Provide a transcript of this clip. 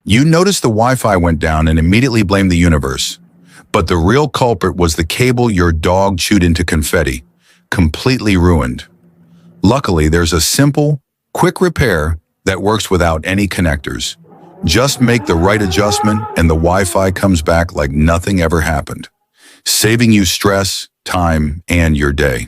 You noticed the Wi-Fi went down and immediately blamed the universe. But the real culprit was the cable your dog chewed into confetti, completely ruined. Luckily, there's a simple, quick repair that works without any connectors. Just make the right adjustment and the Wi-Fi comes back like nothing ever happened, saving you stress, time, and your day.